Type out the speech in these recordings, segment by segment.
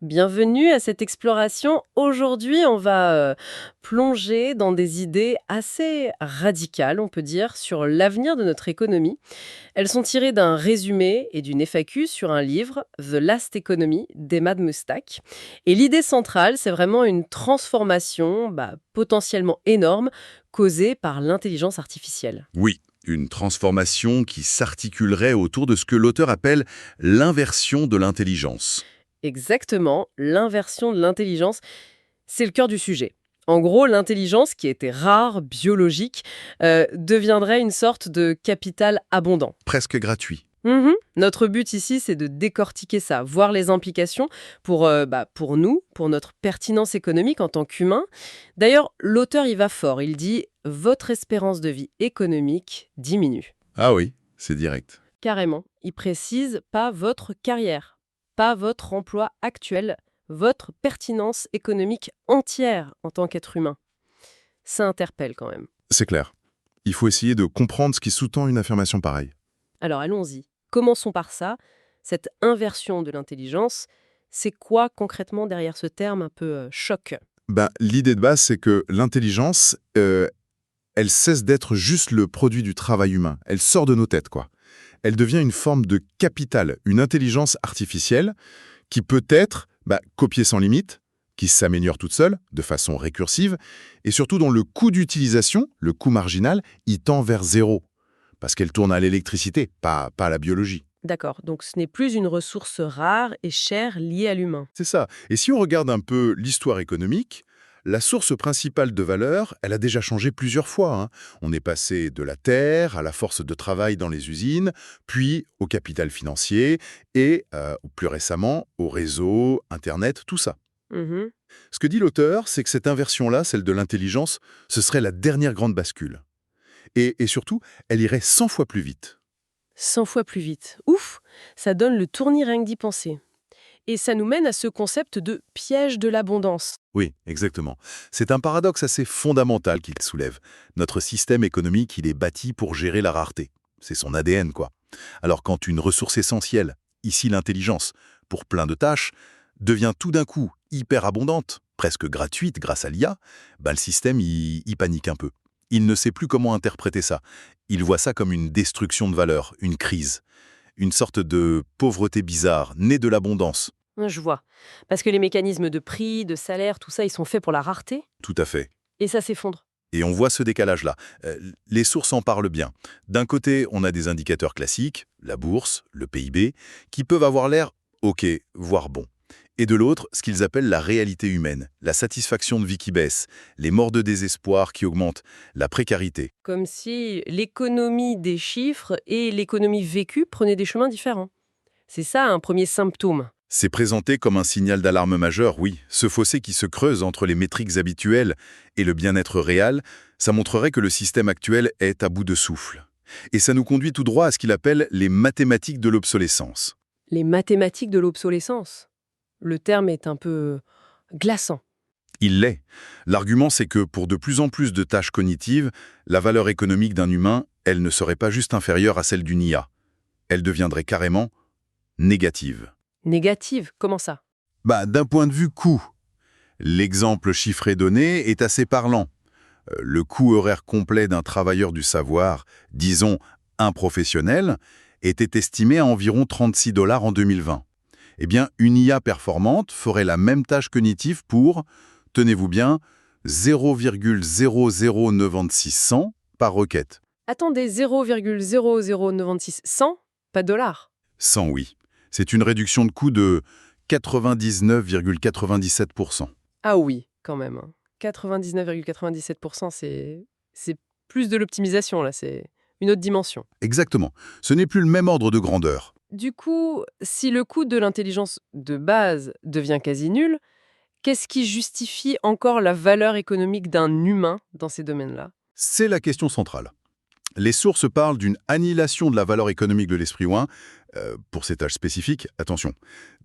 Bienvenue à cette exploration. Aujourd'hui, on va plonger dans des idées assez radicales, on peut dire, sur l'avenir de notre économie. Elles sont tirées d'un résumé et d'une FAQ sur un livre, The Last Economy, d'Emad Mustak. Et l'idée centrale, c'est vraiment une transformation potentiellement énorme causée par l'intelligence artificielle. Oui, une transformation qui s'articulerait autour de ce que l'auteur appelle l'inversion de l'intelligence. Exactement, l'inversion de l'intelligence, c'est le cœur du sujet. En gros, l'intelligence, qui était rare, biologique, deviendrait une sorte de capital abondant. Presque gratuit. Notre but ici, c'est de décortiquer ça, voir les implications pour nous, pour notre pertinence économique en tant qu'humain. D'ailleurs, l'auteur y va fort. Il dit « Votre espérance de vie économique diminue ». Ah oui, c'est direct. Carrément. Il précise pas votre carrière, pas votre emploi actuel, votre pertinence économique entière en tant qu'être humain. Ça interpelle quand même. C'est clair. Il faut essayer de comprendre ce qui sous-tend une affirmation pareille. Alors allons-y. Commençons par ça. Cette inversion de l'intelligence, c'est quoi concrètement derrière ce terme un peu choc? L'idée de base, c'est que l'intelligence, elle cesse d'être juste le produit du travail humain. Elle sort de nos têtes, quoi. Elle devient une forme de capital, une intelligence artificielle qui peut être copiée sans limite, qui s'améliore toute seule, de façon récursive, et surtout dont le coût d'utilisation, le coût marginal, il tend vers zéro, parce qu'elle tourne à l'électricité, pas à la biologie. D'accord, donc ce n'est plus une ressource rare et chère liée à l'humain. C'est ça. Et si on regarde un peu l'histoire économique, la source principale de valeur, elle a déjà changé plusieurs fois, hein. On est passé de la terre à la force de travail dans les usines, puis au capital financier et, plus récemment, au réseau, Internet, tout ça. Mhm. Ce que dit l'auteur, c'est que cette inversion-là, celle de l'intelligence, ce serait la dernière grande bascule. Et surtout, elle irait 100 fois plus vite. 100 fois plus vite. Ouf, ça donne le tournis rien que d'y penser. Et ça nous mène à ce concept de piège de l'abondance. Oui, exactement. C'est un paradoxe assez fondamental qu'il soulève. Notre système économique, il est bâti pour gérer la rareté. C'est son ADN, quoi. Alors quand une ressource essentielle, ici l'intelligence, pour plein de tâches, devient tout d'un coup hyper abondante, presque gratuite grâce à l'IA, le système, il panique un peu. Il ne sait plus comment interpréter ça. Il voit ça comme une destruction de valeur, une crise. Une sorte de pauvreté bizarre, née de l'abondance. Je vois. Parce que les mécanismes de prix, de salaire, tout ça, ils sont faits pour la rareté. Tout à fait. Et ça s'effondre. Et on voit ce décalage-là. Les sources en parlent bien. D'un côté, on a des indicateurs classiques, la bourse, le PIB, qui peuvent avoir l'air OK, voire bon. Et de l'autre, ce qu'ils appellent la réalité humaine, la satisfaction de vie qui baisse, les morts de désespoir qui augmentent, la précarité. Comme si l'économie des chiffres et l'économie vécue prenaient des chemins différents. C'est ça un premier symptôme. C'est présenté comme un signal d'alarme majeur, oui. Ce fossé qui se creuse entre les métriques habituelles et le bien-être réel, ça montrerait que le système actuel est à bout de souffle. Et ça nous conduit tout droit à ce qu'il appelle les mathématiques de l'obsolescence. Les mathématiques de l'obsolescence. Le terme est un peu glaçant. Il l'est. L'argument, c'est que pour de plus en plus de tâches cognitives, la valeur économique d'un humain, elle ne serait pas juste inférieure à celle d'une IA. Elle deviendrait carrément négative. Négative, comment ça? D'un point de vue coût, l'exemple chiffré donné est assez parlant. Le coût horaire complet d'un travailleur du savoir, disons un professionnel, était estimé à environ 36 $ en 2020. Eh bien, une IA performante ferait la même tâche cognitive pour, tenez-vous bien, 0,0096100 par requête. Attendez, 0,0096100, pas dollars. 100, oui. C'est une réduction de coût de 99,97%. Ah oui, quand même. 99,97%, c'est plus de l'optimisation, là, c'est une autre dimension. Exactement. Ce n'est plus le même ordre de grandeur. Du coup, si le coût de l'intelligence de base devient quasi nul, qu'est-ce qui justifie encore la valeur économique d'un humain dans ces domaines-là? C'est la question centrale. Les sources parlent d'une annihilation de la valeur économique de l'esprit humain, pour ces tâches spécifiques, attention.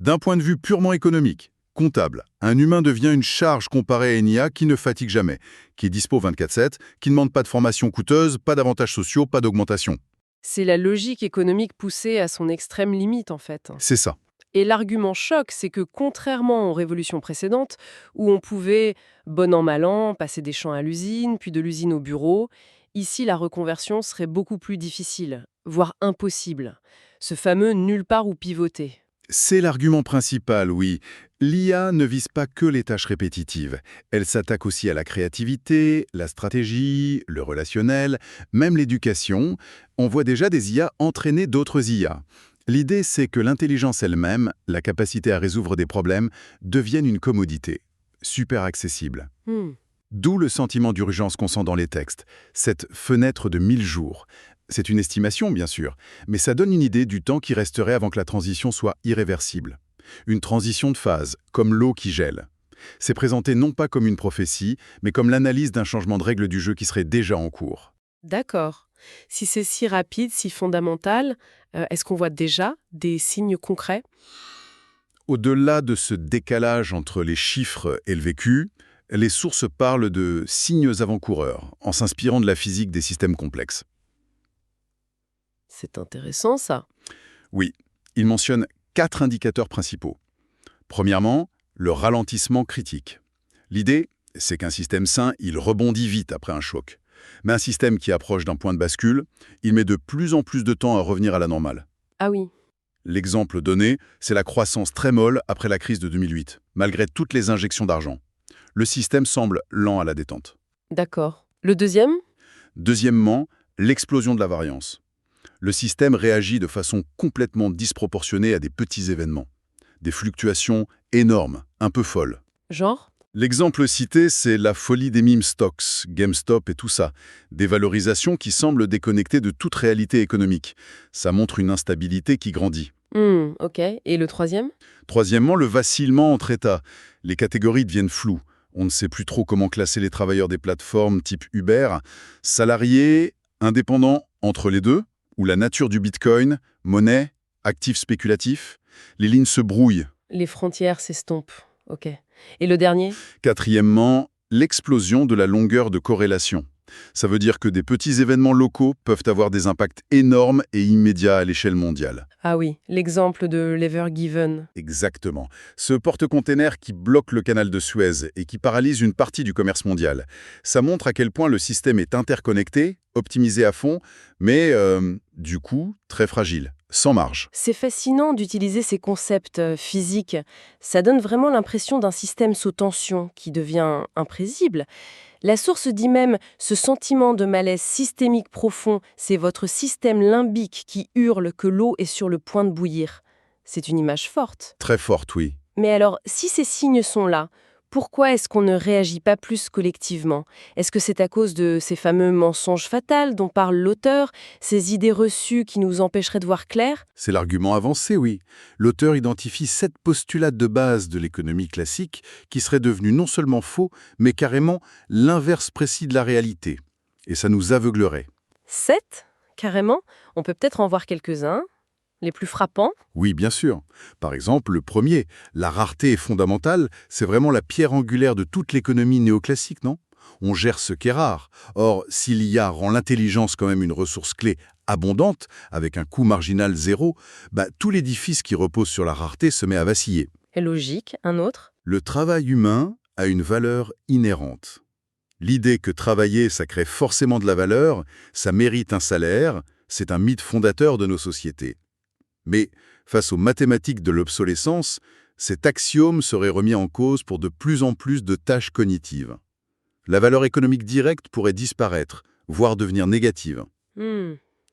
D'un point de vue purement économique, comptable, un humain devient une charge comparée à une IA qui ne fatigue jamais, qui est dispo 24/7, qui ne demande pas de formation coûteuse, pas d'avantages sociaux, pas d'augmentation. C'est la logique économique poussée à son extrême limite, en fait. C'est ça. Et l'argument choc, c'est que contrairement aux révolutions précédentes, où on pouvait, bon an mal an, passer des champs à l'usine, puis de l'usine au bureau, ici la reconversion serait beaucoup plus difficile, voire impossible. Ce fameux nulle part où pivoter. C'est l'argument principal, oui. L'IA ne vise pas que les tâches répétitives. Elle s'attaque aussi à la créativité, la stratégie, le relationnel, même l'éducation. On voit déjà des IA entraîner d'autres IA. L'idée, c'est que l'intelligence elle-même, la capacité à résoudre des problèmes, devienne une commodité, super accessible. Hmm. D'où le sentiment d'urgence qu'on sent dans les textes, cette fenêtre de 1000 jours. C'est une estimation, bien sûr, mais ça donne une idée du temps qui resterait avant que la transition soit irréversible. Une transition de phase, comme l'eau qui gèle. C'est présenté non pas comme une prophétie, mais comme l'analyse d'un changement de règle du jeu qui serait déjà en cours. D'accord. Si c'est si rapide, si fondamental, est-ce qu'on voit déjà des signes concrets? Au-delà de ce décalage entre les chiffres et le vécu, les sources parlent de signes avant-coureurs, en s'inspirant de la physique des systèmes complexes. C'est intéressant ça. Oui, ils mentionnent 4 indicateurs principaux. Premièrement, le ralentissement critique. L'idée, c'est qu'un système sain, il rebondit vite après un choc. Mais un système qui approche d'un point de bascule, il met de plus en plus de temps à revenir à la normale. Ah oui, L'exemple donné, c'est la croissance très molle après la crise de 2008, malgré toutes les injections d'argent. Le système semble lent à la détente. d'accord. Le deuxième? Deuxièmement, l'explosion de la variance. Le système réagit de façon complètement disproportionnée à des petits événements. Des fluctuations énormes, un peu folles. Genre? L'exemple cité, c'est la folie des meme stocks, GameStop et tout ça. Des valorisations qui semblent déconnectées de toute réalité économique. Ça montre une instabilité qui grandit. Ok. Et le troisième? Troisièmement, le vacillement entre États. Les catégories deviennent floues. On ne sait plus trop comment classer les travailleurs des plateformes type Uber. Salariés, indépendants, entre les deux, ou la nature du Bitcoin, monnaie, actifs spéculatifs. Les lignes se brouillent. Les frontières s'estompent. Ok. Et le dernier? Quatrièmement, l'explosion de la longueur de corrélation. Ça veut dire que des petits événements locaux peuvent avoir des impacts énormes et immédiats à l'échelle mondiale. Ah oui, l'exemple de l'Ever Given. Exactement. Ce porte-container qui bloque le canal de Suez et qui paralyse une partie du commerce mondial. Ça montre à quel point le système est interconnecté, optimisé à fond, mais du coup, très fragile, sans marge. C'est fascinant d'utiliser ces concepts physiques. Ça donne vraiment l'impression d'un système sous tension qui devient imprévisible. La source dit même ce sentiment de malaise systémique profond, c'est votre système limbique qui hurle que l'eau est sur le point de bouillir. C'est une image forte. Très forte, oui. Mais alors, si ces signes sont là, pourquoi est-ce qu'on ne réagit pas plus collectivement? Est-ce que c'est à cause de ces fameux mensonges fatals dont parle l'auteur, ces idées reçues qui nous empêcheraient de voir clair? C'est l'argument avancé, oui. L'auteur identifie 7 postulats de base de l'économie classique qui seraient devenus non seulement faux, mais carrément l'inverse précis de la réalité. Et ça nous aveuglerait. 7, carrément? On peut peut-être en voir quelques-uns. Les plus frappants? Oui, bien sûr. Par exemple, le premier, la rareté est fondamentale, c'est vraiment la pierre angulaire de toute l'économie néoclassique, non? On gère ce qui est rare. Or, si l'IA rend l'intelligence quand même une ressource clé abondante, avec un coût marginal zéro, tout l'édifice qui repose sur la rareté se met à vaciller. Et logique, un autre? Le travail humain a une valeur inhérente. L'idée que travailler, ça crée forcément de la valeur, ça mérite un salaire, c'est un mythe fondateur de nos sociétés. Mais face aux mathématiques de l'obsolescence, cet axiome serait remis en cause pour de plus en plus de tâches cognitives. La valeur économique directe pourrait disparaître, voire devenir négative.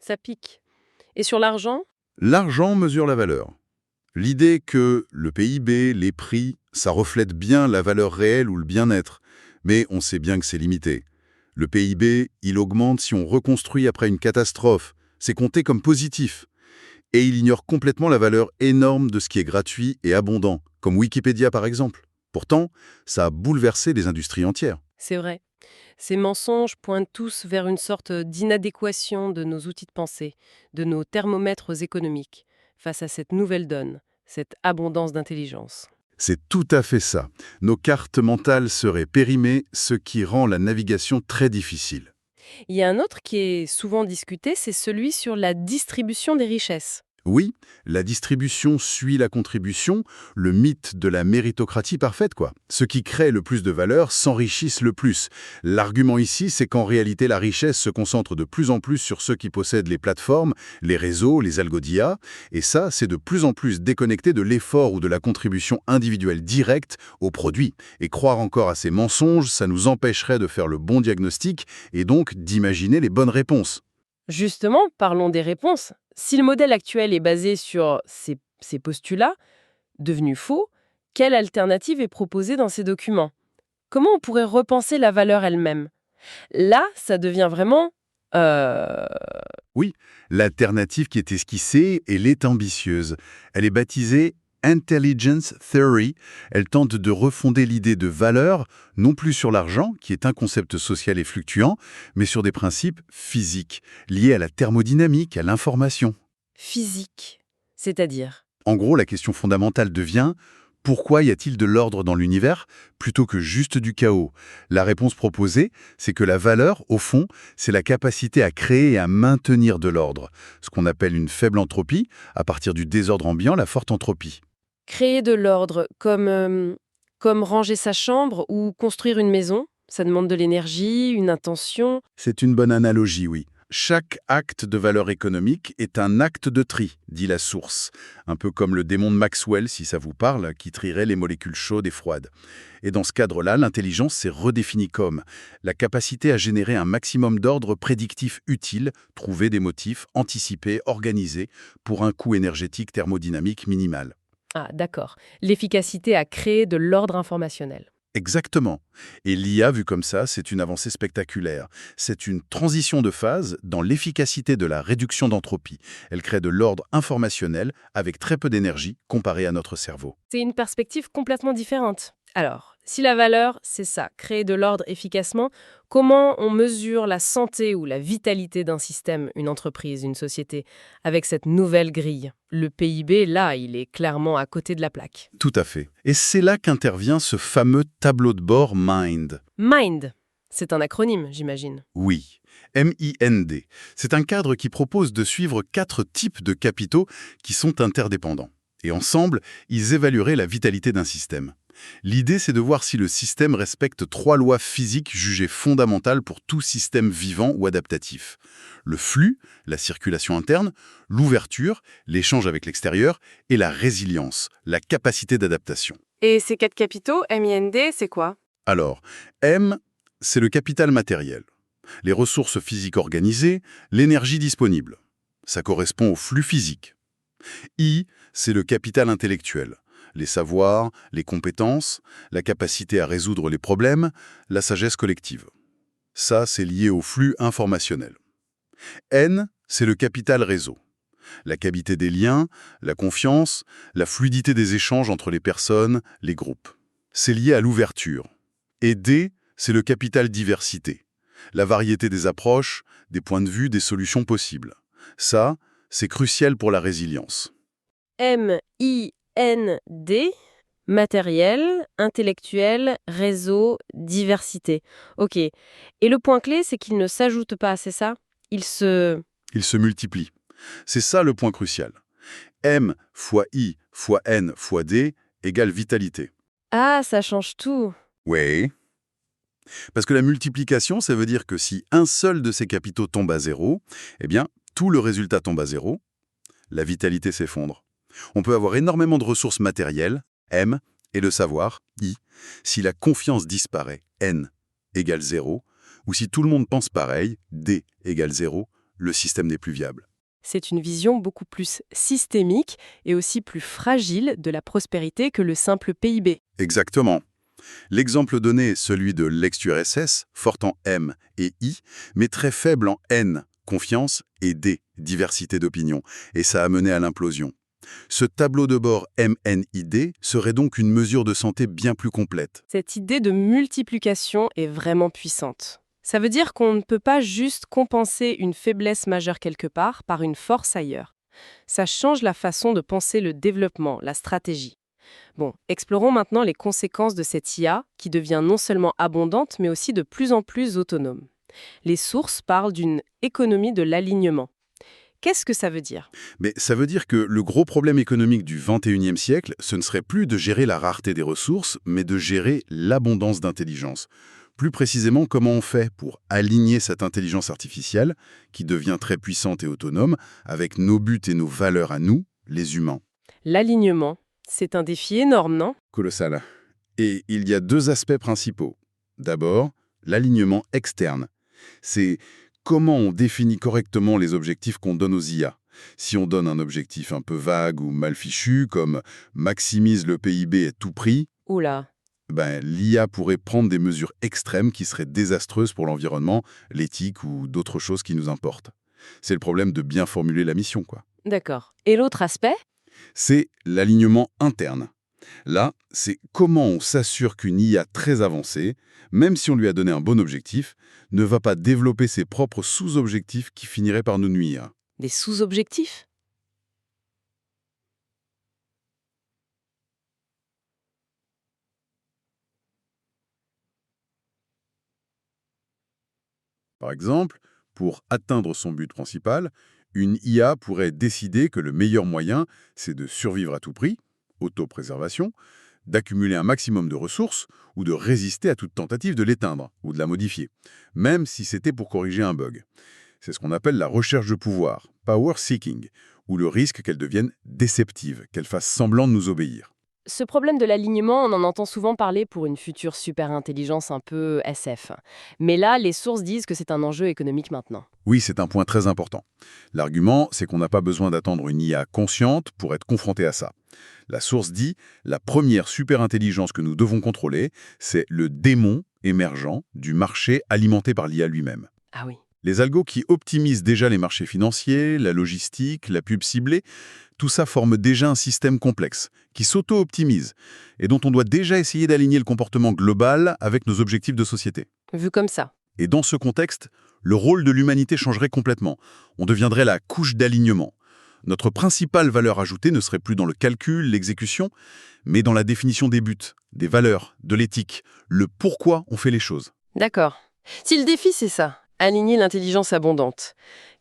Ça pique. Et sur l'argent? L'argent mesure la valeur. L'idée que le PIB, les prix, ça reflète bien la valeur réelle ou le bien-être, mais on sait bien que c'est limité. Le PIB, il augmente si on reconstruit après une catastrophe, c'est compté comme positif. Et il ignore complètement la valeur énorme de ce qui est gratuit et abondant, comme Wikipédia par exemple. Pourtant, ça a bouleversé des industries entières. C'est vrai. Ces mensonges pointent tous vers une sorte d'inadéquation de nos outils de pensée, de nos thermomètres économiques, face à cette nouvelle donne, cette abondance d'intelligence. C'est tout à fait ça. Nos cartes mentales seraient périmées, ce qui rend la navigation très difficile. Il y a un autre qui est souvent discuté, c'est celui sur la distribution des richesses. Oui, la distribution suit la contribution, le mythe de la méritocratie parfaite, quoi. Ceux qui créent le plus de valeur s'enrichissent le plus. L'argument ici, c'est qu'en réalité, la richesse se concentre de plus en plus sur ceux qui possèdent les plateformes, les réseaux, les algos d'IA, et ça, c'est de plus en plus déconnecté de l'effort ou de la contribution individuelle directe au produit. Et croire encore à ces mensonges, ça nous empêcherait de faire le bon diagnostic et donc d'imaginer les bonnes réponses. Justement, parlons des réponses. Si le modèle actuel est basé sur ces postulats, devenus faux, quelle alternative est proposée dans ces documents? Comment on pourrait repenser la valeur elle-même? Là, ça devient vraiment... euh, Oui, l'alternative qui est esquissée, elle est ambitieuse. Elle est baptisée Intelligence Theory. Elle tente de refonder l'idée de valeur, non plus sur l'argent, qui est un concept social et fluctuant, mais sur des principes physiques, liés à la thermodynamique, à l'information. physique. C'est-à-dire? En gros, la question fondamentale devient: pourquoi y a-t-il de l'ordre dans l'univers plutôt que juste du chaos? La réponse proposée, c'est que la valeur, au fond, c'est la capacité à créer et à maintenir de l'ordre, ce qu'on appelle une faible entropie, à partir du désordre ambiant, la forte entropie. Créer de l'ordre, comme ranger sa chambre ou construire une maison, ça demande de l'énergie, une intention. C'est une bonne analogie, oui. Chaque acte de valeur économique est un acte de tri, dit la source. Un peu comme le démon de Maxwell, si ça vous parle, qui trierait les molécules chaudes et froides. Et dans ce cadre-là, l'intelligence s'est redéfinie comme la capacité à générer un maximum d'ordre prédictif utile, trouver des motifs, anticiper, organiser, pour un coût énergétique thermodynamique minimal. Ah, d'accord. L'efficacité à créer de l'ordre informationnel. Exactement. Et l'IA, vu comme ça, c'est une avancée spectaculaire. C'est une transition de phase dans l'efficacité de la réduction d'entropie. Elle crée de l'ordre informationnel avec très peu d'énergie comparé à notre cerveau. C'est une perspective complètement différente. Alors, si la valeur, c'est ça, créer de l'ordre efficacement, comment on mesure la santé ou la vitalité d'un système, une entreprise, une société, avec cette nouvelle grille? Le PIB, là, il est clairement à côté de la plaque. Tout à fait. Et c'est là qu'intervient ce fameux tableau de bord MIND. MIND, c'est un acronyme, j'imagine. Oui, M-I-N-D. C'est un cadre qui propose de suivre 4 types de capitaux qui sont interdépendants. Et ensemble, ils évalueraient la vitalité d'un système. L'idée, c'est de voir si le système respecte 3 lois physiques jugées fondamentales pour tout système vivant ou adaptatif. Le flux, la circulation interne, l'ouverture, l'échange avec l'extérieur, et la résilience, la capacité d'adaptation. Et ces 4 capitaux, MIND, c'est quoi? Alors, M, c'est le capital matériel. Les ressources physiques organisées, l'énergie disponible. Ça correspond au flux physique. I, c'est le capital intellectuel. Les savoirs, les compétences, la capacité à résoudre les problèmes, la sagesse collective. Ça, c'est lié au flux informationnel. N, c'est le capital réseau. La qualité des liens, la confiance, la fluidité des échanges entre les personnes, les groupes. C'est lié à l'ouverture. Et D, c'est le capital diversité. La variété des approches, des points de vue, des solutions possibles. Ça, c'est crucial pour la résilience. MIND, matériel, intellectuel, réseau, diversité. Ok. Et le point clé, c'est qu'il ne s'ajoute pas, c'est ça? Il se... Ils se multiplient. C'est ça le point crucial. M fois I fois N fois D égale vitalité. Ah, ça change tout. Oui. Parce que la multiplication, ça veut dire que si un seul de ces capitaux tombe à zéro, eh bien, tout le résultat tombe à zéro, la vitalité s'effondre. On peut avoir énormément de ressources matérielles, M, et le savoir, I, si la confiance disparaît, N égale 0, ou si tout le monde pense pareil, D égale 0, le système n'est plus viable. C'est une vision beaucoup plus systémique et aussi plus fragile de la prospérité que le simple PIB. Exactement. L'exemple donné est celui de l'ex-URSS, fort en M et I, mais très faible en N, confiance, et D, diversité d'opinion, et ça a mené à l'implosion. Ce tableau de bord MNID serait donc une mesure de santé bien plus complète. Cette idée de multiplication est vraiment puissante. Ça veut dire qu'on ne peut pas juste compenser une faiblesse majeure quelque part par une force ailleurs. Ça change la façon de penser le développement, la stratégie. Bon, explorons maintenant les conséquences de cette IA qui devient non seulement abondante mais aussi de plus en plus autonome. Les sources parlent d'une économie de l'alignement. Qu'est-ce que ça veut dire? Mais ça veut dire que le gros problème économique du 21e siècle, ce ne serait plus de gérer la rareté des ressources, mais de gérer l'abondance d'intelligence. Plus précisément, comment on fait pour aligner cette intelligence artificielle, qui devient très puissante et autonome, avec nos buts et nos valeurs à nous, les humains. L'alignement, c'est un défi énorme, non? Colossal. Et il y a deux aspects principaux. D'abord, l'alignement externe. C'est comment on définit correctement les objectifs qu'on donne aux IA. Si on donne un objectif un peu vague ou mal fichu, comme «maximise le PIB à tout prix», Oula, l'IA pourrait prendre des mesures extrêmes qui seraient désastreuses pour l'environnement, l'éthique ou d'autres choses qui nous importent. C'est le problème de bien formuler la mission, quoi. d'accord. Et l'autre aspect? C'est l'alignement interne. Là, c'est comment on s'assure qu'une IA très avancée, même si on lui a donné un bon objectif, ne va pas développer ses propres sous-objectifs qui finiraient par nous nuire. Des sous-objectifs? Par exemple, pour atteindre son but principal, une IA pourrait décider que le meilleur moyen, c'est de survivre à tout prix, autopréservation, d'accumuler un maximum de ressources ou de résister à toute tentative de l'éteindre ou de la modifier, même si c'était pour corriger un bug. C'est ce qu'on appelle la recherche de pouvoir, power seeking, ou le risque qu'elle devienne déceptive, qu'elle fasse semblant de nous obéir. Ce problème de l'alignement, on en entend souvent parler pour une future super-intelligence un peu SF. Mais là, les sources disent que c'est un enjeu économique maintenant. Oui, c'est un point très important. L'argument, c'est qu'on n'a pas besoin d'attendre une IA consciente pour être confronté à ça. La source dit, la première super-intelligence que nous devons contrôler, c'est le démon émergent du marché alimenté par l'IA lui-même. Ah oui. Les algos qui optimisent déjà les marchés financiers, la logistique, la pub ciblée, tout ça forme déjà un système complexe, qui s'auto-optimise, et dont on doit déjà essayer d'aligner le comportement global avec nos objectifs de société. Vu comme ça. Et dans ce contexte, le rôle de l'humanité changerait complètement. On deviendrait la couche d'alignement. Notre principale valeur ajoutée ne serait plus dans le calcul, l'exécution, mais dans la définition des buts, des valeurs, de l'éthique, le pourquoi on fait les choses. D'accord. Si le défi, c'est ça, aligner l'intelligence abondante,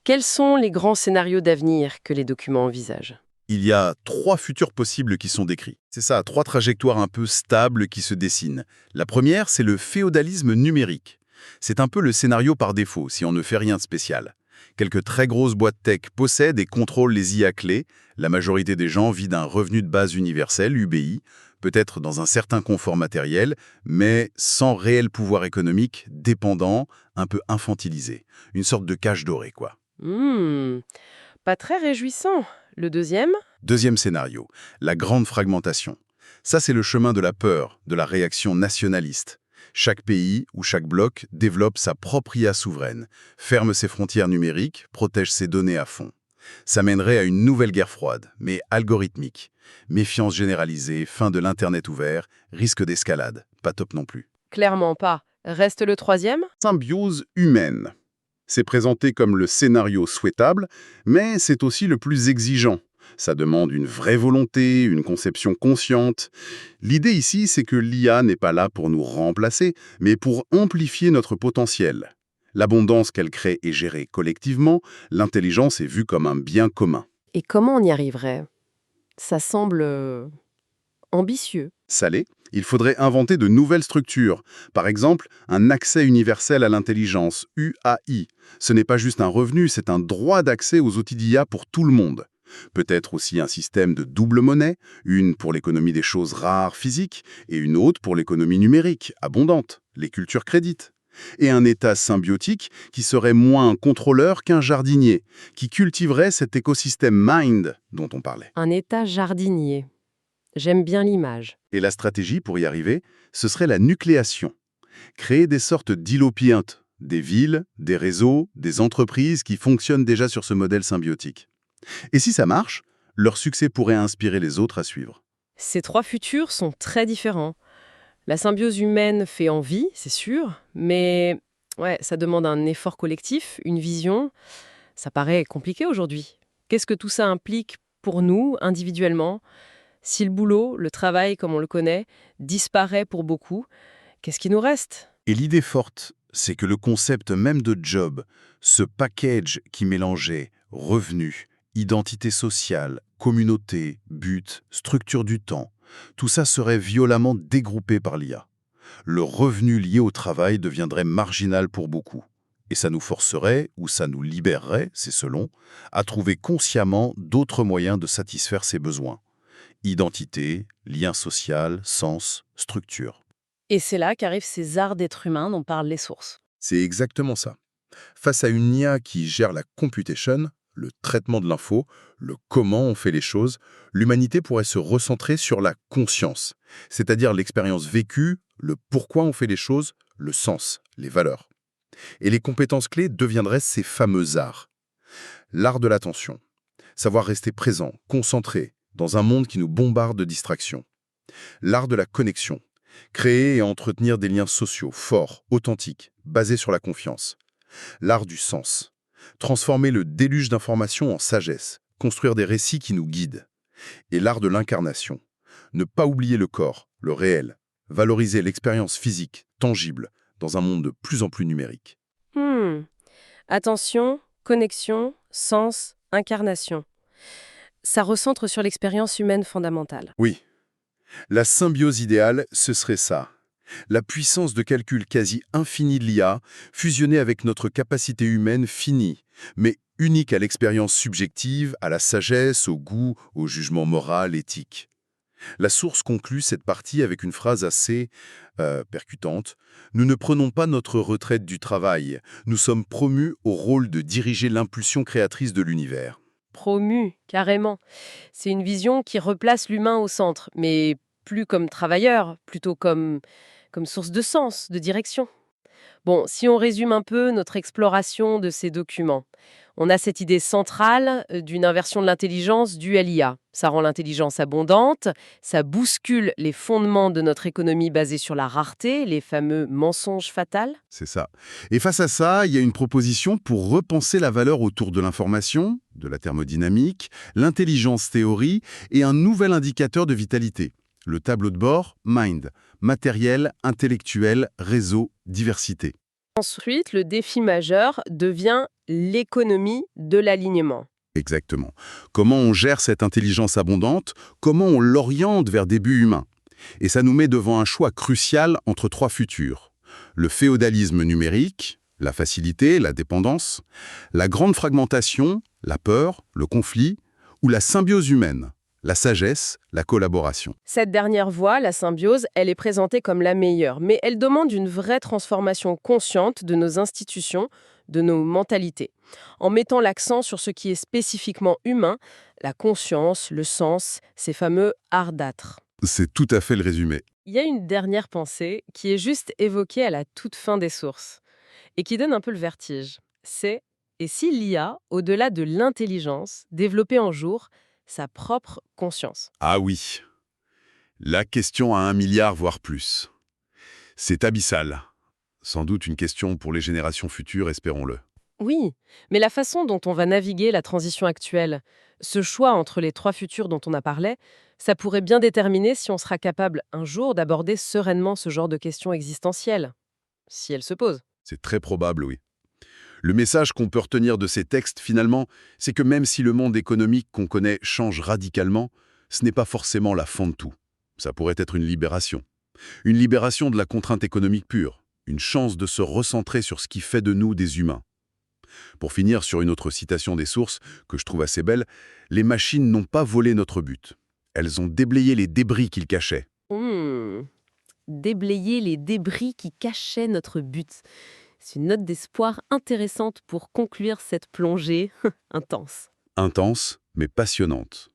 quels sont les grands scénarios d'avenir que les documents envisagent? Il y a 3 futurs possibles qui sont décrits. C'est ça, 3 trajectoires un peu stables qui se dessinent. La première, c'est le féodalisme numérique. C'est un peu le scénario par défaut, si on ne fait rien de spécial. Quelques très grosses boîtes tech possèdent et contrôlent les IA clés. La majorité des gens vit d'un revenu de base universel, UBI, peut-être dans un certain confort matériel, mais sans réel pouvoir économique, dépendant, un peu infantilisé. Une sorte de cage dorée, quoi. Pas très réjouissant. Le deuxième? Deuxième scénario, la grande fragmentation. Ça, c'est le chemin de la peur, de la réaction nationaliste. Chaque pays ou chaque bloc développe sa propre IA souveraine, ferme ses frontières numériques, protège ses données à fond. Ça mènerait à une nouvelle guerre froide, mais algorithmique. Méfiance généralisée, fin de l'Internet ouvert, risque d'escalade. Pas top non plus. Clairement pas. Reste le troisième? Symbiose humaine. C'est présenté comme le scénario souhaitable, mais c'est aussi le plus exigeant. Ça demande une vraie volonté, une conception consciente. L'idée ici, c'est que l'IA n'est pas là pour nous remplacer, mais pour amplifier notre potentiel. L'abondance qu'elle crée est gérée collectivement, l'intelligence est vue comme un bien commun. Et comment on y arriverait? Ça semble ambitieux. Salé, il faudrait inventer de nouvelles structures. Par exemple, un accès universel à l'intelligence, UAI. Ce n'est pas juste un revenu, c'est un droit d'accès aux outils d'IA pour tout le monde. Peut-être aussi un système de double monnaie, une pour l'économie des choses rares physiques et une autre pour l'économie numérique, abondante, les cultures crédites. Et un État symbiotique qui serait moins un contrôleur qu'un jardinier, qui cultiverait cet écosystème mind dont on parlait. Un état jardinier. J'aime bien l'image. Et la stratégie pour y arriver, ce serait la nucléation. Créer des sortes d'îlots piantes, des villes, des réseaux, des entreprises qui fonctionnent déjà sur ce modèle symbiotique. Et si ça marche, leur succès pourrait inspirer les autres à suivre. Ces trois futurs sont très différents. La symbiose humaine fait envie, c'est sûr, mais ouais, ça demande un effort collectif, une vision. Ça paraît compliqué aujourd'hui. Qu'est-ce que tout ça implique pour nous, individuellement? Si le boulot, le travail comme on le connaît, disparaît pour beaucoup, qu'est-ce qui nous reste? Et l'idée forte, c'est que le concept même de job, ce package qui mélangeait Revenus, identité sociale, communauté, but, structure du temps, tout ça serait violemment dégroupé par l'IA. Le revenu lié au travail deviendrait marginal pour beaucoup. Et ça nous forcerait, ou ça nous libérerait, c'est selon, à trouver consciemment d'autres moyens de satisfaire ses besoins. Identité, lien social, sens, structure. Et c'est là qu'arrivent ces arts d'être humain dont parlent les sources. C'est exactement ça. Face à une IA qui gère la computation, le traitement de l'info, le comment on fait les choses, l'humanité pourrait se recentrer sur la conscience, c'est-à-dire l'expérience vécue, le pourquoi on fait les choses, le sens, les valeurs. Et les compétences clés deviendraient ces fameux arts. L'art de l'attention, savoir rester présent, concentré, dans un monde qui nous bombarde de distractions. L'art de la connexion, créer et entretenir des liens sociaux forts, authentiques, basés sur la confiance. L'art du sens, transformer le déluge d'informations en sagesse, construire des récits qui nous guident. Et l'art de l'incarnation, ne pas oublier le corps, le réel, valoriser l'expérience physique, tangible, dans un monde de plus en plus numérique. Hmm. Attention, connexion, sens, incarnation. Ça recentre sur l'expérience humaine fondamentale. Oui, la symbiose idéale, ce serait ça. La puissance de calcul quasi infinie de l'IA, fusionnée avec notre capacité humaine finie, mais unique à l'expérience subjective, à la sagesse, au goût, au jugement moral, éthique. La source conclut cette partie avec une phrase assez percutante. « Nous ne prenons pas notre retraite du travail. Nous sommes promus au rôle de diriger l'impulsion créatrice de l'univers. » Promu, carrément. C'est une vision qui replace l'humain au centre, mais plus comme travailleur, plutôt comme source de sens, de direction. Bon, si on résume un peu notre exploration de ces documents, on a cette idée centrale d'une inversion de l'intelligence due à l'IA. Ça rend l'intelligence abondante, ça bouscule les fondements de notre économie basée sur la rareté, les fameux mensonges fatals. C'est ça. Et face à ça, il y a une proposition pour repenser la valeur autour de l'information, de la thermodynamique, l'intelligence théorie et un nouvel indicateur de vitalité. Le tableau de bord, Mind, matériel, intellectuel, réseau, diversité. Ensuite, le défi majeur devient l'économie de l'alignement. Exactement. Comment on gère cette intelligence abondante? Comment on l'oriente vers des buts humains? Et ça nous met devant un choix crucial entre trois futurs. Le féodalisme numérique, la facilité, la dépendance, la grande fragmentation, la peur, le conflit, ou la symbiose humaine, la sagesse, la collaboration. Cette dernière voie, la symbiose, elle est présentée comme la meilleure, mais elle demande une vraie transformation consciente de nos institutions, de nos mentalités, en mettant l'accent sur ce qui est spécifiquement humain, la conscience, le sens, ces fameux arts d'être. C'est tout à fait le résumé. Il y a une dernière pensée qui est juste évoquée à la toute fin des sources et qui donne un peu le vertige. C'est « et si l'IA, au-delà de l'intelligence, développait un jour sa propre conscience ?» Ah oui, la question à 1 milliard, voire plus. C'est abyssal. Sans doute une question pour les générations futures, espérons-le. Oui, mais la façon dont on va naviguer la transition actuelle, ce choix entre les trois futurs dont on a parlé, ça pourrait bien déterminer si on sera capable un jour d'aborder sereinement ce genre de questions existentielles, si elles se posent. C'est très probable, oui. Le message qu'on peut retenir de ces textes, finalement, c'est que même si le monde économique qu'on connaît change radicalement, ce n'est pas forcément la fin de tout. Ça pourrait être une libération. Une libération de la contrainte économique pure. Une chance de se recentrer sur ce qui fait de nous des humains. Pour finir sur une autre citation des sources, que je trouve assez belle, « Les machines n'ont pas volé notre but. Elles ont déblayé les débris qu'ils cachaient. » Déblayer les débris qui cachaient notre but. C'est une note d'espoir intéressante pour conclure cette plongée intense. Intense, mais passionnante.